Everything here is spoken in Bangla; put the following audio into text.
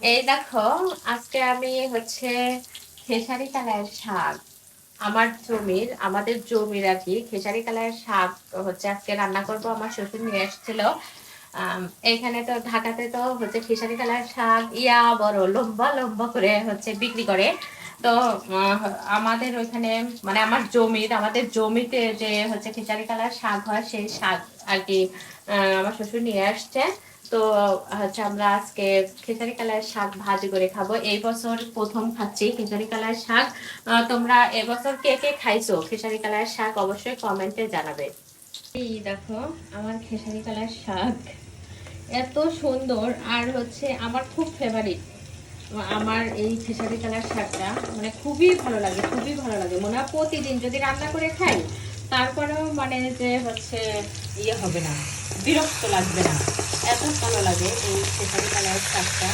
এই দেখো, আজকে আমি হচ্ছে খেসারি কালার শাক, আমাদের জমির আর কি খেসারি কালার শাক হচ্ছে আজকে রান্না করব। আমার শ্বশুর নিয়ে এসেছিল। এখানে তো ঢাকাতে তো হচ্ছে খেসারি কালার শাক বড় লম্বা লম্বা করে হচ্ছে বিক্রি করে। তো আহ, আমাদের ওইখানে মানে আমাদের জমিতে যে হচ্ছে খেসারি কালার শাক হয় সেই শাক আর কি আমার শ্বশুর নিয়ে আসছে। তো হচ্ছে আমরা আজকে খেসারি কালার শাক ভাজি করে খাবো। এই বছর প্রথম খাচ্ছি খেসারি কালার শাক। তোমরা এবছর কে কে খাইছো খেসারি কালার শাক অবশ্যই কমেন্টে জানাবে। এই দেখো, আমার খেসারি কালার শাক এত সুন্দর, আর হচ্ছে আমার খুব ফেভারিট। আমার এই খেসারি কালার শাকটা মানে খুবই ভালো লাগে, খুবই ভালো লাগে। মনে হয় প্রতিদিন যদি রান্না করে খাই তারপরেও মানে যে হচ্ছে হবে না, বিরক্ত লাগবে না, এত ভালো লাগে এই খেসারি কালার শাকটা।